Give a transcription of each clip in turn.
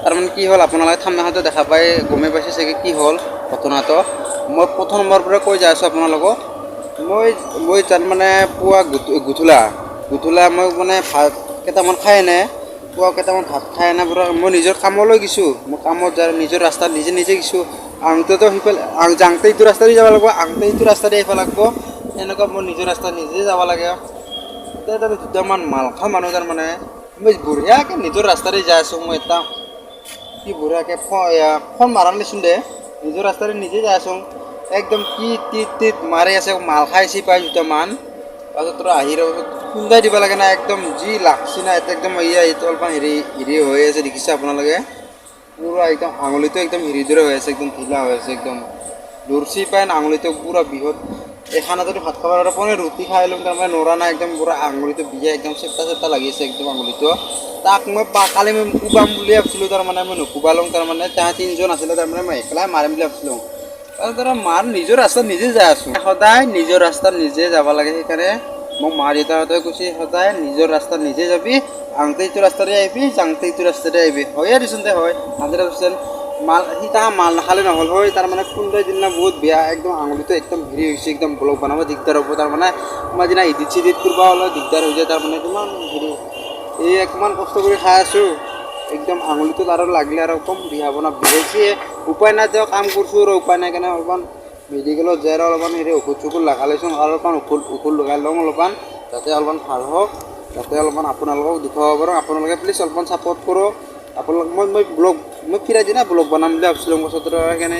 তাৰমানে কি হ'ল আপোনালোকে থাম্বনেইলতে দেখা পাই গমে পাইছে চাগে কি হ'ল ঘটনাটো। মই প্ৰথম নম্বৰৰ পৰা কৈ যাই আছোঁ আপোনালোকক। মই তাৰমানে পুৱা গুঠোলা মই মানে ভাত কেইটামান খাই এনে পুৱা কেইটামান ভাত খাই এনে পৰা মই নিজৰ কামলৈ গৈছোঁ। মই কামত যায় নিজৰ ৰাস্তাত নিজে গৈছোঁ। আহোঁতেতো সিফালে যাওঁতে এইটো ৰাস্তা দি যাব লাগিব, আহোঁতে এইটো ৰাস্তা দি আহিব লাগিব। এনেকুৱা মই নিজৰ ৰাস্তাত নিজে যাব লাগে। এতিয়া তাৰ দুটামান মালখোৱা মানুহ তাৰমানে মই বঢ়িয়াকৈ নিজৰ ৰাস্তাৰে যাই আছোঁ। মই এটা কি বঢ়িয়াকৈ ফোন মাৰা নাছিলোঁ দে, নিজৰ ৰাস্তাৰে নিজে যাই আছোঁ। একদম কি টিট মাৰি আছে, মাল খাইছি পাই দুটামান। তাৰপাছত তোৰ আহি খুন্দাই দিব লাগে না, একদম যি লাগছি না একদম এইটো অলপমান হেৰি হৈ আছে দেখিছে আপোনালোকে। পুৰা একদম আঙুলিটো একদম হেৰিৰ দৰে হৈ আছে, একদম ঢিলা হৈ আছে একদম। লৰচি পাই আঙুলিটো পুৰা বিহত। এই খানাটোতো ভাত খাব পনে ৰুটি খাই ল'ম তাৰমানে নৰা নাই, একদম পুৰা আঙুলিটো বিজে একদম চেপ্টা লাগি আছে একদম আঙুলিটো। তাক মই কালি মই কোবাম বুলি ভাবিছিলোঁ, তাৰমানে মই নুকুবালোঁ। তাৰমানে তাহ তিনিজন আছিলে, তাৰমানে মই একেলাই মাৰিম বুলি ভাবিছিলোঁ। তাৰপৰা নিজৰ ৰাস্তাত নিজে যাই আছোঁ। সদায় নিজৰ ৰাস্তাত নিজে যাব লাগে। সেইকাৰণে মোক মা দেউতাহঁতে কৈছে সদায় নিজৰ ৰাস্তাত নিজে যাবি, আহোঁতে এইটো ৰাস্তাৰে আহিবি, যাওঁতে এইটো ৰাস্তাৰে আহিবি। হয়ে দেচোন দে হয় 100%। সি তাৰ মাল নাখালে নহ'ল হয়, তাৰমানে খুন্দাই দিলে বহুত বেয়া একদম আঙুলিটো একদম হেৰি হৈছে, একদম ব্লক বনাব দিগদাৰ হ'ব। তাৰমানে তোমাৰ দিনা এডিট চিডিট কৰিব হ'লে দিগদাৰ হৈ যায়। তাৰমানে কিমান হেৰি কিমান কষ্ট কৰি খাই আছোঁ, একদম আঙুলিটোত আৰু লাগিলে আৰু কম বিহাব না বিহাইছে। উপায় নাই, তেওঁ কাম কৰিছোঁ আৰু উপায় নাই কাৰণে অলপমান মেডিকেলত যায় আৰু অলপমান হেৰি ঔষধ চৌষধ লগালৈচোন, আৰু অলপমান ঔষধ লগাই লওঁ অলপমান, যাতে অলপমান ভাল হওক, যাতে অলপমান আপোনালোকক দেখুৱাব পাৰোঁ। আপোনালোকে প্লিজ অলপমান ছাপৰ্ট কৰক। আপোনালোক মই ফিৰাই দি না ব্লগ বনাম বুলি ভাবিছিলোঁ বছৰটো, সেইকাৰণে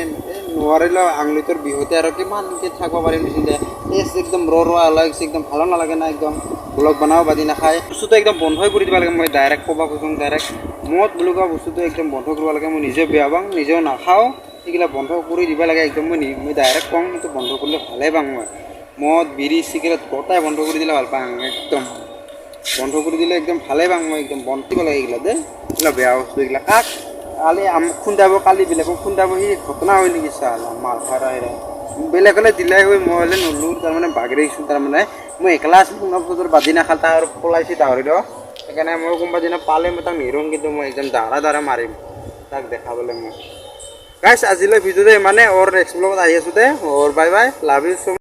নোৱাৰিলেও আঙুলিটোৰ বিহুতে আৰু কিমানকৈ থাকিব পাৰিম নিচিনা টেষ্ট একদম ওলাই গৈছে, একদম ভালো নালাগে না, একদম ব্লগ বনাব বাদি নাখায়। বস্তুটো একদম বন্ধই কৰি দিব লাগে। মই ডাইৰেক্ট ক'ব খুজোঁ, ডাইৰেক্ট মদ বুলি কোৱা বস্তুটো একদম বন্ধ কৰিব লাগে। মই নিজে বেয়া পাওঁ, নিজেও নাখাওঁ, সেইগিলা বন্ধ কৰি দিব লাগে একদম। মই ডাইৰেক্ট কওঁ, কিন্তু বন্ধ কৰিলে ভালেই পাওঁ। মই মদ বিড়ি চিগাৰেট গোটাই বন্ধ কৰি দিলে ভাল পাওঁ, একদম বন্ধ কৰি দিলে একদম ভালেই পাওঁ। মই একদম বন্ধ দিব লাগে এইগিলা দেই, এইগিলা বেয়া বস্তু এইগিলা। কাক কালি আমাক খুন্দাব, কালি বেলেগক খুন্দাব, সি ঘটনা হয় নেকি চাল মাল খাৰা বেলেগলৈ দিলাই হৈ মই হ'লে নলোঁ। তাৰমানে বাগৰিছোঁ, তাৰমানে মই একলা আছিলোঁ, কোনোবা বাজি নাখাল তাক আৰু পলাইছে ডাহৰি দিয়ক। সেইকাৰণে মই কোনোবা দিনা পালে মই তাক নেৰোঁ, কিন্তু মই একদম দাৰা মাৰিম তাক দেখাবলৈ। মই গাইছ আজিলৈ ভিডিঅ'টো ইমানে। নেক্সট ব্লগত আহি আছোঁ দে। Bye bye, love you so'